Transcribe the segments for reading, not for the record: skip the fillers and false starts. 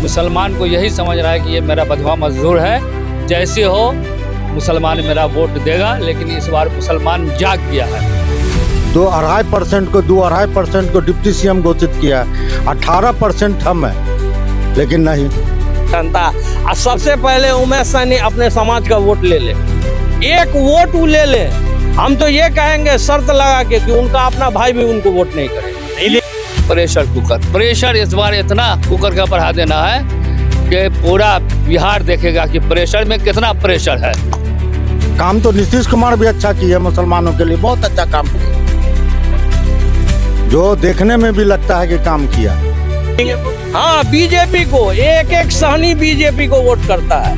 मुसलमान को यही समझ रहा है कि ये मेरा बंधुआ मजदूर है, जैसे हो मुसलमान मेरा वोट देगा। लेकिन इस बार मुसलमान जाग गया है। 2.5% को 2.5% को डिप्टी सीएम घोषित किया है, 18% हम है, लेकिन नहीं। सबसे पहले उमेश सैनी अपने समाज का वोट ले ले, एक वोट वो ले ले। हम तो ये कहेंगे शर्त लगा के कि उनका अपना भाई भी उनको वोट नहीं करे। प्रेशर कुकर, प्रेशर इस बार इतना कुकर का बढ़ा देना है कि पूरा बिहार देखेगा कि प्रेशर में कितना प्रेशर है। काम तो नीतीश कुमार भी अच्छा किया, मुसलमानों के लिए बहुत अच्छा काम किया, जो देखने में भी लगता है कि काम किया। हाँ, बीजेपी को एक सहनी बीजेपी को वोट करता है,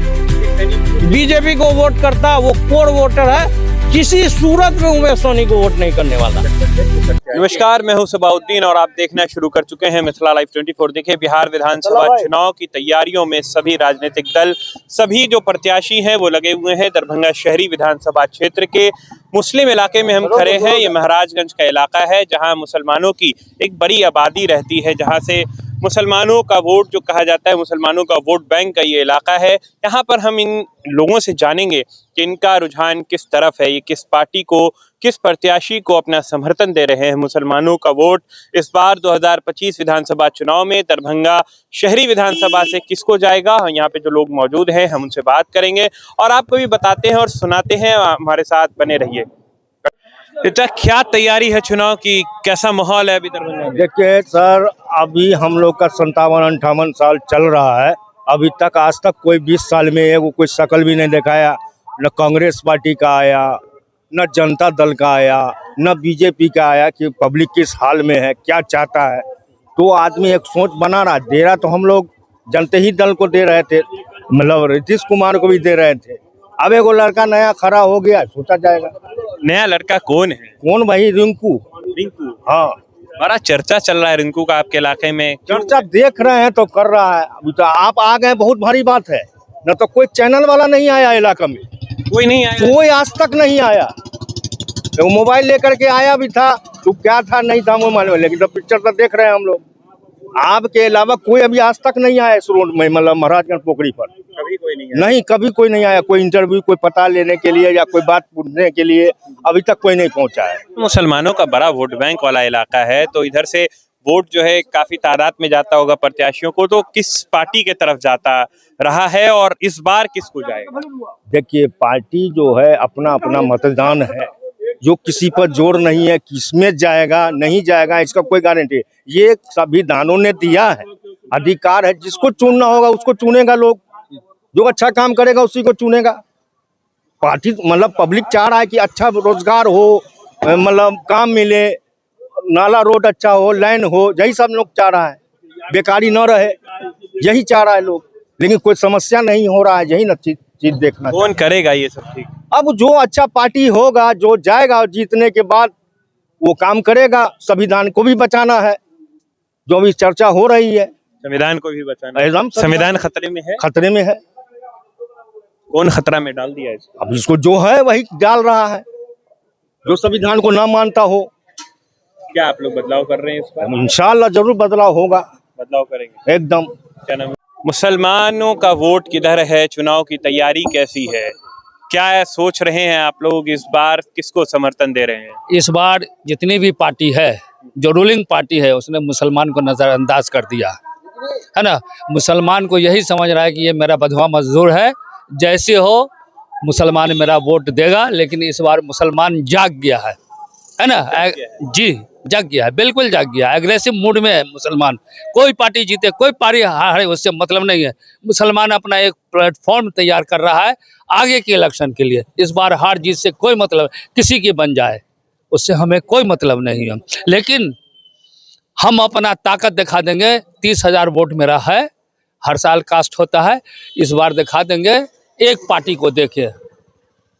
बीजेपी को वोट करता है, वो कोर वोटर है। किसी सूरत में उमेश सोनी को वोट नहीं करने वाला। नमस्कार, मैं हूं सबाउद्दीन और आप देखना शुरू कर चुके हैं मिथिला लाइव 24। देखिए, बिहार विधानसभा चुनाव की तैयारियों में सभी राजनीतिक दल, सभी जो प्रत्याशी हैं वो लगे हुए हैं। दरभंगा शहरी विधानसभा क्षेत्र के मुस्लिम इलाके में हम खड़े हैं। ये महाराजगंज का इलाका है जहां मुसलमानों की एक बड़ी आबादी रहती है, जहां से मुसलमानों का वोट जो कहा जाता है, मुसलमानों का वोट बैंक का ये इलाका है। यहाँ पर हम इन लोगों से जानेंगे कि इनका रुझान किस तरफ है, ये किस पार्टी को, किस प्रत्याशी को अपना समर्थन दे रहे हैं। मुसलमानों का वोट इस बार 2025 विधानसभा चुनाव में दरभंगा शहरी विधानसभा से किसको जाएगा। यहाँ पे जो लोग मौजूद हैं हम उनसे बात करेंगे और आपको भी बताते हैं और सुनाते हैं। हमारे साथ बने रहिए। बेटा, क्या तैयारी है चुनाव की, कैसा माहौल है अभी दरभंगा में? देखिए सर, अभी हम लोग का 57-58 साल चल रहा है। अभी तक आज तक कोई 20 साल में एगो कोई शकल भी नहीं दिखाया। न कांग्रेस पार्टी का आया, न जनता दल का आया, न बीजेपी का आया कि पब्लिक किस हाल में है, क्या चाहता है। तो आदमी एक सोच बना रहा, दे रहा तो हम लोग जनता ही दल को दे रहे थे, मतलब नीतीश कुमार को भी दे रहे थे। अब एगो लड़का नया खड़ा हो गया, सोचा जाएगा। नया लड़का कौन है? कौन भाई? रिंकू। रिंकू? हाँ, बड़ा चर्चा चल रहा है रिंकू का आपके इलाके में। चर्चा देख रहे हैं तो कर रहा है। अभी तो आप आ गए, बहुत भारी बात है। न तो कोई चैनल वाला नहीं आया इलाका में, कोई नहीं आया, कोई आज तक नहीं आया। तो मोबाइल लेकर के आया भी था तो क्या था नहीं था मोबाइल में, लेकिन तो पिक्चर तो देख रहे हैं हम लोग। आपके अलावा कोई अभी आज तक नहीं आया इस रोड में, मतलब महाराजगंज पोखरी पर कभी कोई नहीं आया। नहीं, कभी कोई नहीं आया। कोई इंटरव्यू, कोई पता लेने के लिए या कोई बात पूछने के लिए अभी तक कोई नहीं पहुंचा है। मुसलमानों का बड़ा वोट बैंक वाला इलाका है, तो इधर से वोट जो है काफी तादाद में जाता होगा प्रत्याशियों को। तो किस पार्टी के तरफ जाता रहा है और इस बार किसको जाएगा? देखिए, पार्टी जो है अपना अपना मतदान है, जो किसी पर जोर नहीं है किसमें जाएगा नहीं जाएगा इसका कोई गारंटी। ये संविधानों ने दिया है, अधिकार है, जिसको चुनना होगा उसको चुनेगा लोग, जो अच्छा काम करेगा उसी को चुनेगा। पार्टी मतलब पब्लिक चाह रहा है कि अच्छा रोजगार हो, मतलब काम मिले, नाला रोड अच्छा हो, लाइन हो, यही सब लोग चाह रहा है। बेकारी न रहे, यही चाह रहा है लोग। लेकिन कोई समस्या नहीं हो रहा है, यही ना चीज देखना। कौन करेगा ये सब ठीक? अब जो अच्छा पार्टी होगा, जो जाएगा और जीतने के बाद वो काम करेगा। संविधान को भी बचाना है, जो भी चर्चा हो रही है। संविधान को भी बचाना है। एकदम संविधान खतरे में है। खतरे में है। कौन खतरा में डाल दिया इसको? अब इसको जो है वही डाल रहा है, जो संविधान को ना मानता हो। क्या आप लोग बदलाव कर रहे हैं इस पर? इंशाल्लाह जरूर बदलाव होगा, बदलाव करेंगे एकदम। क्या नाम है? मुसलमानों का वोट किधर है? चुनाव की तैयारी कैसी है? क्या सोच रहे हैं आप लोग, इस बार किसको समर्थन दे रहे हैं? इस बार जितनी भी पार्टी है, जो रूलिंग पार्टी है, उसने मुसलमान को नजरअंदाज कर दिया है ना। मुसलमान को यही समझ रहा है कि ये मेरा बंधुआ मजदूर है, जैसे हो मुसलमान मेरा वोट देगा। लेकिन इस बार मुसलमान जाग गया है ना। जी, जाग गया है, बिल्कुल जाग गया है। एग्रेसिव मूड में है मुसलमान। कोई पार्टी जीते कोई पार्टी हारे उससे मतलब नहीं है। मुसलमान अपना एक प्लेटफॉर्म तैयार कर रहा है आगे के इलेक्शन के लिए। इस बार हार जीत से कोई मतलब, किसी की बन जाए उससे हमें कोई मतलब नहीं है। लेकिन हम अपना ताकत दिखा देंगे। 30,000 वोट मेरा है, हर साल कास्ट होता है। इस बार दिखा देंगे, एक पार्टी को देखे,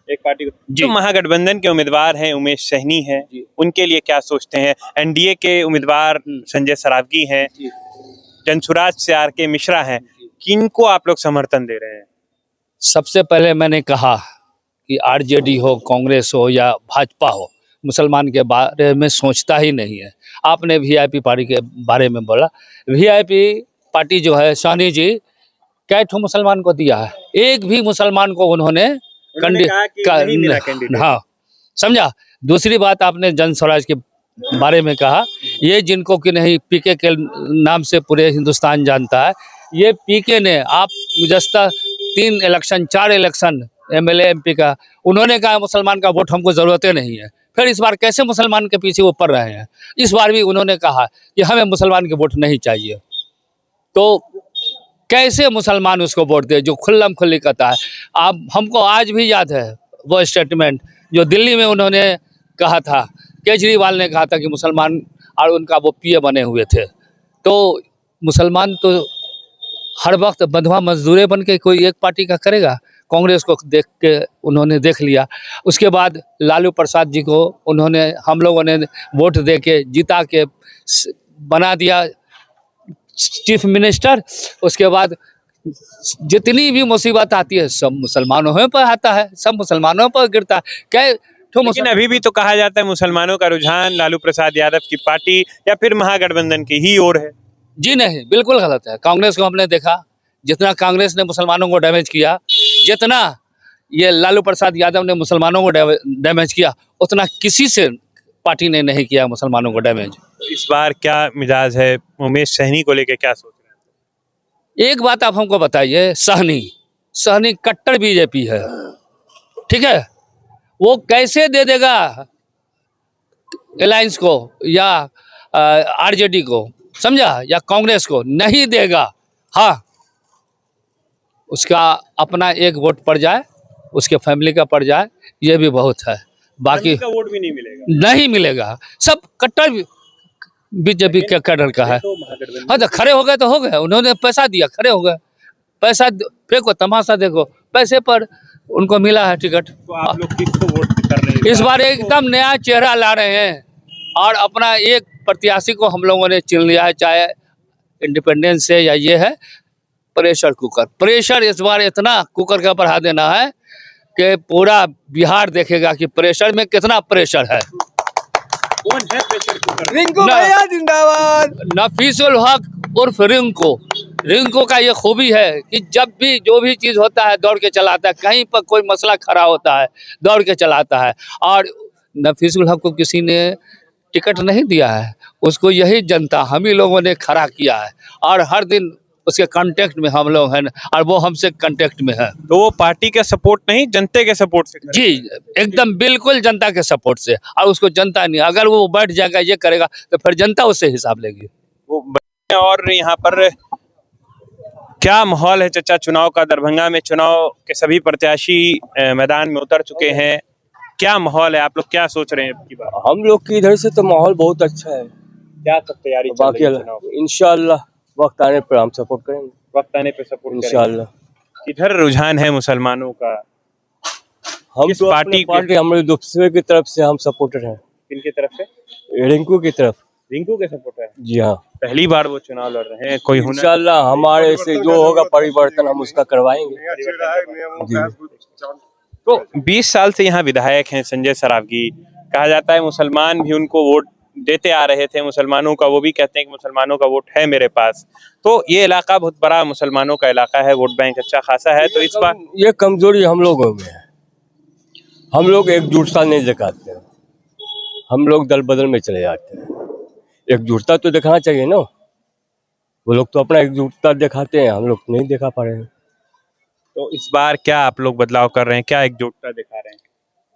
एक पार्टी को। जो महागठबंधन के उम्मीदवार हैं उमेश सैनी हैं, उनके लिए क्या सोचते हैं? एनडीए के उम्मीदवार संजय सरावगी हैं, जनसुराज से आर.के. मिश्रा हैं, किनको आप लोग समर्थन दे रहे हैं? सबसे पहले मैंने कहा कि आरजेडी हो, कांग्रेस हो या भाजपा हो, मुसलमान के बारे में सोचता ही नहीं है। आपने वीआईपी पार्टी के बारे में बोला। वीआईपी पार्टी जो है साहनी जी कई ठो मुसलमान को दिया है, एक भी मुसलमान को उन्होंने कहा कि नहीं मिला कैंडिडेट। हाँ, समझा। दूसरी बात आपने जन स्वराज के बारे में कहा, ये जिनको कि नहीं पीके के नाम से पूरे हिंदुस्तान जानता है, ये पीके ने आप गुज़श्ता 3 इलेक्शन 4 इलेक्शन एमएलए एमपी का, उन्होंने कहा मुसलमान का वोट हमको ज़रूरत नहीं है, फिर इस बार कैसे मुसलमान के पीछे वो पड़ रहे हैं। इस बार भी उन्होंने कहा कि हमें मुसलमान के वोट नहीं चाहिए, तो कैसे मुसलमान उसको वोट दे जो खुल्लम खुल्ली कहता है। आप हमको आज भी याद है वो स्टेटमेंट जो दिल्ली में उन्होंने कहा था, केजरीवाल ने कहा था कि मुसलमान और उनका वो पीए बने हुए थे। तो मुसलमान तो हर वक्त बंधुआ मजदूरे बन के कोई एक पार्टी का करेगा। कांग्रेस को देख के उन्होंने देख लिया, उसके बाद लालू प्रसाद जी को उन्होंने हम लोगों ने वोट दे के जिता के बना दिया चीफ मिनिस्टर। उसके बाद जितनी भी मुसीबत आती है सब मुसलमानों पर आता है, सब मुसलमानों पर गिरता है। लेकिन अभी भी तो कहा जाता है मुसलमानों का रुझान लालू प्रसाद यादव की पार्टी या फिर महागठबंधन की ही ओर है। जी नहीं, बिल्कुल गलत है। कांग्रेस को हमने देखा, जितना कांग्रेस ने मुसलमानों को डैमेज किया, जितना ये लालू प्रसाद यादव ने मुसलमानों को डैमेज किया, उतना किसी से पार्टी ने नहीं किया मुसलमानों को डैमेज। इस बार क्या मिजाज है उमेश सहनी को लेकर, क्या सोच रहे हैं? एक बात आप हमको बताइए, सहनी कट्टर बीजेपी है, ठीक है, वो कैसे दे देगा अलायंस को या आरजेडी को, समझा, या कांग्रेस को, नहीं देगा। हाँ, उसका अपना एक वोट पड़ जाए, उसके फैमिली का पड़ जाए, ये भी बहुत है। बाकी का वोट भी नहीं मिलेगा, नहीं मिलेगा। सब कट्टर बीजेपी के कैडर का है। हाँ, तो खड़े हो गए तो हो गए, उन्होंने पैसा दिया, खड़े हो गए, पैसा फेंको, तमाशा देखो, पैसे पर उनको मिला है टिकट। तो आप लोग किसको वोट कर रहे हैं? इस बार एकदम नया चेहरा ला रहे हैं और अपना एक प्रत्याशी को हम लोगों ने चुन लिया है, चाहे इंडिपेंडेंस से या ये है प्रेशर कुकर। प्रेशर इस बार इतना कुकर का बढ़ा देना है कि पूरा बिहार देखेगा कि प्रेशर में कितना प्रेशर है। कौन है प्रेशर कुकर? रिंकू भैया जिंदाबाद। नफीसुल हक उर्फ रिंकू का ये खूबी है कि जब भी जो भी चीज़ होता है दौड़ के चलाता है, कहीं पर कोई मसला खड़ा होता है दौड़ के चलाता है। और नफीसुल हक को किसी ने टिकट नहीं दिया है, उसको यही जनता हम ही लोगों ने खड़ा किया है और हर दिन उसके कांटेक्ट में हम लोग हैं और वो हमसे कांटेक्ट में है। तो वो पार्टी का सपोर्ट नहीं, जनता के सपोर्ट से? जी एकदम बिल्कुल जनता के सपोर्ट से। और उसको जनता नहीं, अगर वो बैठ जाएगा ये करेगा तो फिर जनता उससे हिसाब लेगी। वो और यहाँ पर क्या माहौल है चचा चुनाव का? दरभंगा में चुनाव के सभी प्रत्याशी मैदान में उतर चुके हैं, क्या माहौल है? आप लोग क्या सोच रहे हैं आपकी बात? हम लोग की इधर से तो माहौल बहुत अच्छा है। क्या सब तैयारी चल रही है चुनाव की? इंशाल्लाह वक्त आने पर हम सपोर्ट करेंगे, वक्त आने पे सपोर्ट इंशाल्लाह। किधर रुझान है मुसलमानों का? हम किस तो पार्टी पार्टी हमारे दूसरे की तरफ से हम सपोर्टर हैं, किनकी तरफ से? रिंकू की तरफ। रिंकू के सपोर्टर है? जी हाँ, पहली बार वो चुनाव लड़ रहे हैं, कोई हुनर इंशाल्लाह हमारे से जो होगा परिवर्तन हम उसका करवाएंगे। तो 20 साल से यहाँ विधायक हैं संजय सरावगी, कहा जाता है मुसलमान भी उनको वोट देते आ रहे थे, मुसलमानों का वो भी कहते हैं कि मुसलमानों का वोट है मेरे पास। तो ये इलाका बहुत बड़ा मुसलमानों का इलाका है, वोट बैंक अच्छा खासा है। तो इस बार ये कमजोरी हम लोगों में है, हम लोग एकजुटता नहीं दिखाते हैं, हम लोग दल बदल में चले जाते हैं। एकजुटता तो दिखाना चाहिए ना, वो लोग तो अपना एकजुटता दिखाते हैं, हम लोग नहीं दिखा पा रहे हैं। तो इस बार क्या आप लोग बदलाव कर रहे हैं, क्या एकजुटता दिखा रहे हैं?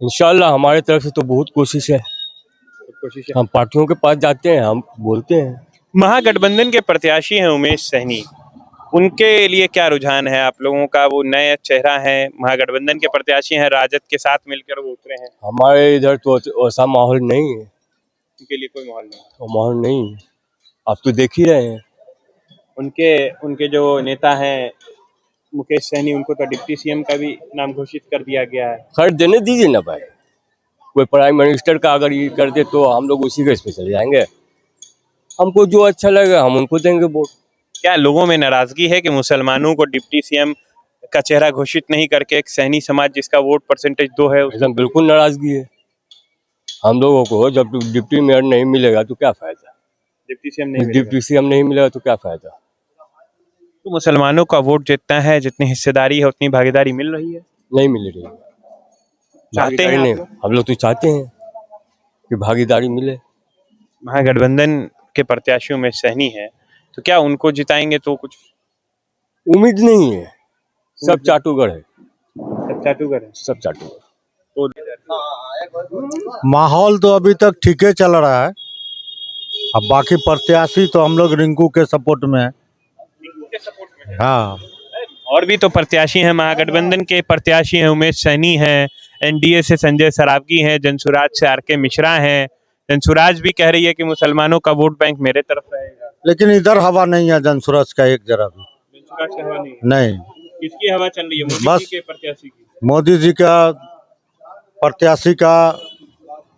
इंशाल्लाह हमारे तरफ से तो बहुत कोशिश है, कोशिश हम पार्टियों के पास जाते हैं, हम बोलते हैं। महागठबंधन के प्रत्याशी हैं उमेश सहनी, उनके लिए क्या रुझान है आप लोगों का? वो नए चेहरा है, महागठबंधन के प्रत्याशी हैं, राजद के साथ मिलकर वो उतरे हैं। हमारे इधर तो ऐसा माहौल नहीं है, उनके लिए कोई माहौल नहीं? वो माहौल नहीं है, आप तो देख ही रहे हैं। उनके जो नेता हैं मुकेश सहनी, उनको तो डिप्टी सीएम का भी नाम घोषित कर दिया गया है। खैर देने दीजिए ना भाई, कोई प्राइम मिनिस्टर का अगर ये कर दे तो हम लोग उसी के इस पे चले जाएंगे, हमको जो अच्छा लगेगा हम उनको देंगे वोट। क्या लोगों में नाराजगी है कि मुसलमानों को डिप्टी सीएम का चेहरा घोषित नहीं करके एक सहनी समाज जिसका वोट परसेंटेज 2 है एकदम बिल्कुल नाराजगी है हम लोगों को। जब डिप्टी मेयर नहीं मिलेगा तो क्या फायदा, डिप्टी सीएम नहीं मिलेगा। डिप्टी सीएम नहीं मिलेगा तो क्या फायदा। तो मुसलमानों का वोट जितना है, जितनी हिस्सेदारी है, उतनी भागीदारी मिल रही है? नहीं मिल रही। चाहते हैं भागीदारी आप नहीं, हम लोग तो चाहते हैं कि भागीदारी मिले। महागठबंधन के प्रत्याशियों में सहनी है, तो क्या उनको जिताएंगे तो कुछ उम्मीद नहीं है, सब चाटुगर है, चाटुकर है? सब चाटुगर। माहौल तो अभी तक ठीक ही चल रहा है। अब बाकी प्रत्याशी तो हम लोग रिंकू के सपोर्ट में है। हाँ, और भी तो प्रत्याशी हैं, महागठबंधन के प्रत्याशी हैं, उमेश सैनी हैं, एनडीए से संजय सरावगी हैं, जनसुराज से आरके मिश्रा हैं। जनसुराज भी कह रही है कि मुसलमानों का वोट बैंक मेरे तरफ रहेगा। लेकिन इधर हवा नहीं है जनसुरज का एक जरा भी। जनसुराज की हवा नहीं है? नहीं, किसकी हवा चल रही है? मोदी बस जी के प्रत्याशी की? मोदी जी का प्रत्याशी का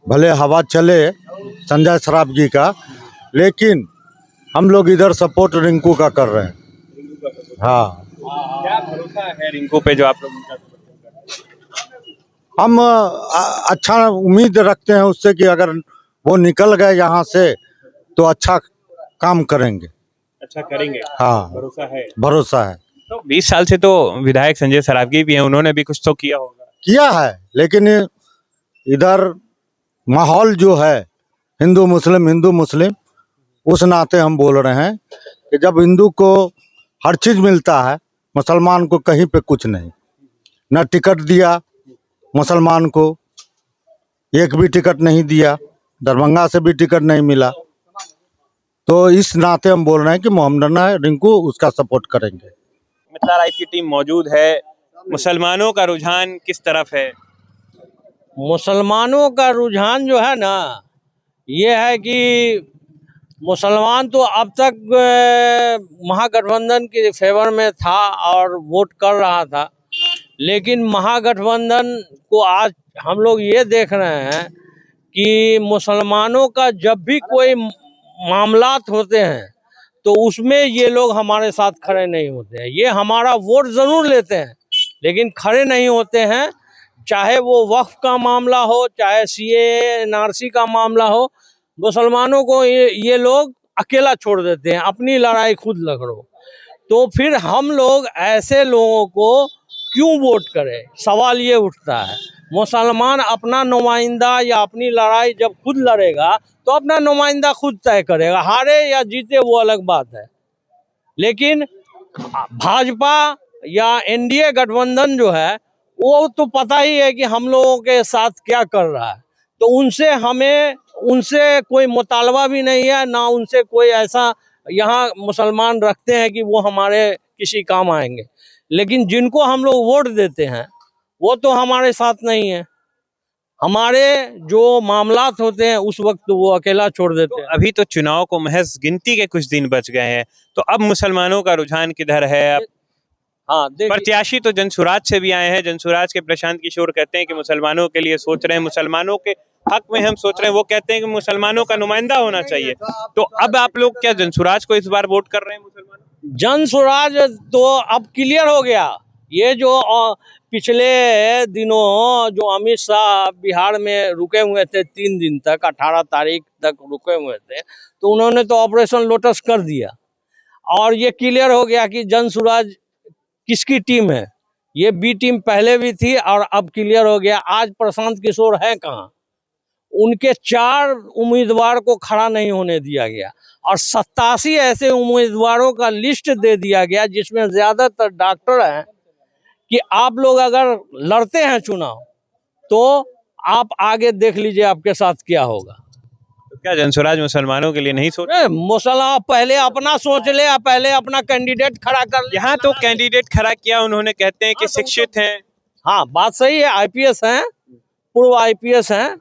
भले हवा चले, संजय सरावगी का, लेकिन हम लोग इधर सपोर्ट रिंकू का कर रहे हैं। हाँ, क्या भरोसा है रिंकू पे जो आप लोग उनका समर्थन कर रहे हैं? हम अच्छा उम्मीद रखते हैं उससे कि अगर वो निकल गए यहाँ से तो अच्छा काम करेंगे। अच्छा करेंगे, हाँ, भरोसा है। भरोसा है। तो 20 साल से तो विधायक संजय सरावगी भी हैं, उन्होंने भी कुछ तो किया होगा। किया है, लेकिन इधर माहौल जो है हिंदू मुस्लिम, उस नाते हम बोल रहे हैं कि जब हिंदू को हर चीज मिलता है, मुसलमान को कहीं पे कुछ नहीं। न टिकट दिया मुसलमान को, एक भी टिकट नहीं दिया, दरभंगा से भी टिकट नहीं मिला। तो इस नाते हम बोल रहे हैं कि मोहम्मद रिंकू उसका सपोर्ट करेंगे। मिथिला लाइव की टीम मौजूद है। मुसलमानों का रुझान किस तरफ है? मुसलमानों का रुझान जो है ना, ये है कि मुसलमान तो अब तक महागठबंधन के फेवर में था और वोट कर रहा था, लेकिन महागठबंधन को आज हम लोग ये देख रहे हैं कि मुसलमानों का जब भी कोई मामलात होते हैं तो उसमें ये लोग हमारे साथ खड़े नहीं होते हैं। ये हमारा वोट ज़रूर लेते हैं लेकिन खड़े नहीं होते हैं। चाहे वो वक्फ का मामला हो, चाहे सीएए एनआरसी का मामला हो, मुसलमानों को ये लोग अकेला छोड़ देते हैं, अपनी लड़ाई खुद लड़ो। तो फिर हम लोग ऐसे लोगों को क्यों वोट करें, सवाल ये उठता है। मुसलमान अपना नुमाइंदा या अपनी लड़ाई जब खुद लड़ेगा तो अपना नुमाइंदा खुद तय करेगा, हारे या जीते वो अलग बात है। लेकिन भाजपा या एनडीए गठबंधन जो है वो तो पता ही है कि हम लोगों के साथ क्या कर रहा है, तो उनसे कोई मुतालबा भी नहीं है, ना उनसे कोई ऐसा यहाँ मुसलमान रखते हैं कि वो हमारे किसी काम आएंगे। लेकिन जिनको हम लोग वोट देते हैं वो तो हमारे साथ नहीं है, हमारे जो मामलात होते हैं उस वक्त वो अकेला छोड़ देते हैं। अभी तो चुनाव को महज गिनती के कुछ दिन बच गए हैं, तो अब मुसलमानों का रुझान किधर है? अब हाँ, प्रत्याशी तो जनसुराज से भी आए हैं। जनसुराज के प्रशांत किशोर कहते हैं कि मुसलमानों के लिए सोच रहे हैं, मुसलमानों के हक में हम सोच रहे हैं। वो कहते हैं कि मुसलमानों का नुमाइंदा होना चाहिए। तो अब आप लोग क्या जनसुराज को इस बार वोट कर रहे हैं? मुसलमानों जनसुराज तो अब क्लियर हो गया। ये जो पिछले दिनों जो अमित शाह बिहार में रुके हुए थे 3 दिन तक, 18 तारीख तक रुके हुए थे, तो उन्होंने तो ऑपरेशन लोटस कर दिया और ये क्लियर हो गया कि जनसुराज किसकी टीम है। ये बी टीम पहले भी थी और अब क्लियर हो गया। आज प्रशांत किशोर है कहाँ, उनके 4 उम्मीदवार को खड़ा नहीं होने दिया गया और 87 ऐसे उम्मीदवारों का लिस्ट दे दिया गया जिसमें ज्यादातर डॉक्टर हैं कि आप लोग अगर लड़ते हैं चुनाव तो आप आगे देख लीजिए आपके साथ क्या होगा। तो क्या जनसुराज मुसलमानों के लिए नहीं सोच? मुसलमान पहले अपना सोच ले, पहले अपना कैंडिडेट खड़ा कर ले। यहाँ तो कैंडिडेट खड़ा किया उन्होंने, कहते हैं कि शिक्षित हैं। हाँ, बात सही है, आईपीएस हैं, पूर्व आईपीएस हैं,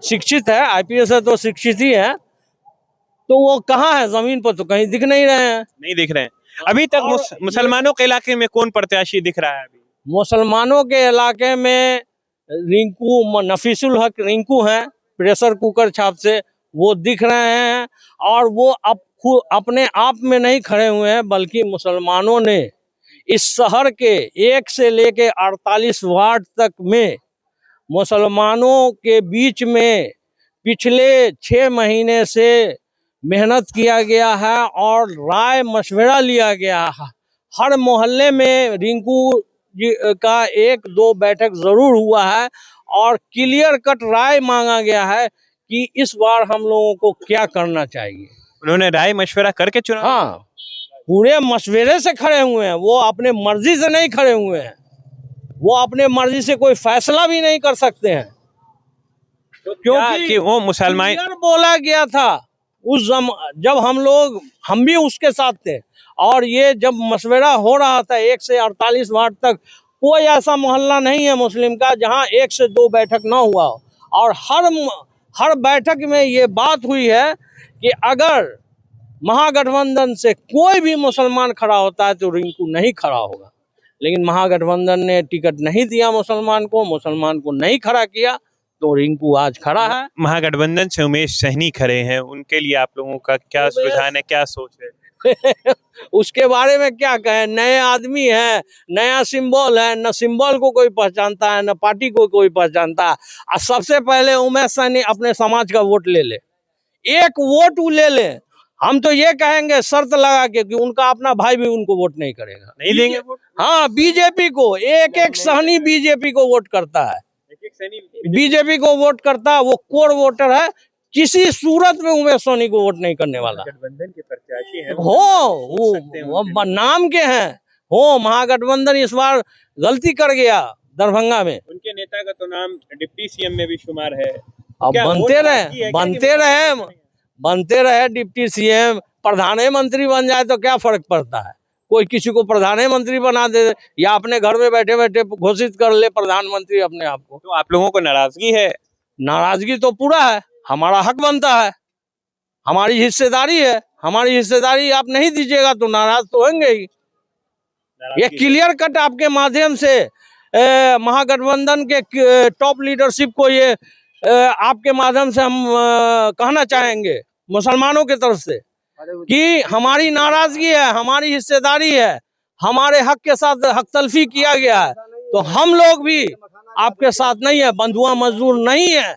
शिक्षित है। आईपीएस है तो शिक्षित ही है, तो वो कहाँ है? जमीन पर तो कहीं दिख नहीं रहे हैं। नहीं दिख रहे हैं अभी तक। मुसलमानों के इलाके में कौन प्रत्याशी दिख रहा है अभी? मुसलमानों के इलाके में रिंकू, नफीसुल हक रिंकू हैं, प्रेशर कुकर छाप से वो दिख रहे हैं। और वो अपने आप में नहीं खड़े हुए हैं, बल्कि मुसलमानों ने इस शहर के 1 से लेके 48 वार्ड तक में मुसलमानों के बीच में पिछले 6 महीने से मेहनत किया गया है और राय मशवरा लिया गया है हर मोहल्ले में रिंकू जी का 1-2 बैठक जरूर हुआ है और क्लियर कट राय मांगा गया है कि इस बार हम लोगों को क्या करना चाहिए। उन्होंने राय मशवरा करके चुनाव, हाँ, पूरे मशवरे से खड़े हुए हैं, वो अपने मर्जी से नहीं खड़े हुए हैं, वो अपने मर्जी से कोई फैसला भी नहीं कर सकते हैं, क्योंकि कि वो मुसलमान क्लियर बोला गया था जब हम भी उसके साथ थे और ये जब मशवरा हो रहा था 1 से 48 वार्ड तक, कोई ऐसा मोहल्ला नहीं है मुस्लिम का जहां 1 से 2 बैठक ना हुआ हो। और हर बैठक में ये बात हुई है कि अगर महागठबंधन से कोई भी मुसलमान खड़ा होता है तो रिंकू नहीं खड़ा होगा, लेकिन महागठबंधन ने टिकट नहीं दिया मुसलमान को नहीं खड़ा किया, तो रिंकू आज खड़ा है। महागठबंधन से उमेश सहनी खड़े हैं, उनके लिए आप लोगों का क्या रुझान है, क्या सोच है? उसके बारे में क्या कहें, नए आदमी है, नया सिंबल है, न सिंबल को कोई पहचानता है न पार्टी को कोई पहचानता है। और सबसे पहले उमेश सहनी अपने समाज का वोट ले ले, 1 वोट वो ले ले। हम तो ये कहेंगे शर्त लगा के कि उनका अपना भाई भी उनको वोट नहीं करेगा, नहीं देंगे वोट? हाँ, बीजेपी को एक सहनी बीजेपी को वोट करता है, बीजेपी को वोट करता है, वो कोर वोटर है, किसी सूरत में उमेश सोनी को वोट नहीं करने वाला। गठबंधन के प्रत्याशी हैं वो नाम के हैं, हो महागठबंधन इस बार गलती कर गया दरभंगा में। उनके नेता का तो नाम डिप्टी सीएम में भी शुमार है। अब क्या बनते रहे डिप्टी सीएम, प्रधानमंत्री बन जाए तो क्या फर्क पड़ता है, कोई किसी को प्रधानमंत्री बना दे या अपने घर में बैठे बैठे घोषित कर ले प्रधानमंत्री अपने आप को। तो आप लोगों को नाराजगी है? नाराजगी तो पूरा है, हमारा हक बनता है, हमारी हिस्सेदारी है, हमारी हिस्सेदारी आप नहीं दीजिएगा तो नाराज तो होंगे ही। ये क्लियर कट आपके माध्यम से महागठबंधन के टॉप लीडरशिप को ये आपके माध्यम से हम कहना चाहेंगे मुसलमानों की तरफ से कि हमारी नाराजगी है, हमारी हिस्सेदारी है, हमारे हक के साथ हक तलफी किया गया है, तो हम लोग भी आपके साथ नहीं है, बंधुआ मजदूर नहीं है,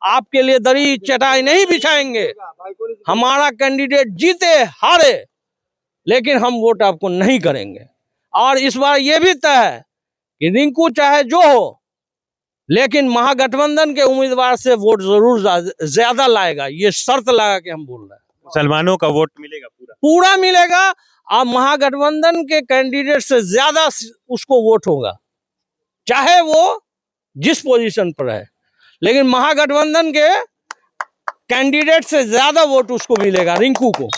आपके लिए दरी चटाई नहीं बिछाएंगे। हमारा कैंडिडेट जीते हारे लेकिन हम वोट आपको नहीं करेंगे। और इस बार ये भी तय है कि रिंकू चाहे जो हो लेकिन महागठबंधन के उम्मीदवार से वोट जरूर ज्यादा लाएगा, ये शर्त लगा के हम बोल रहे हैं। मुसलमानों का वोट मिलेगा? पूरा मिलेगा और महागठबंधन के कैंडिडेट से ज्यादा उसको वोट होगा, चाहे वो जिस पोजीशन पर है, लेकिन महागठबंधन के कैंडिडेट से ज्यादा वोट उसको मिलेगा रिंकू को।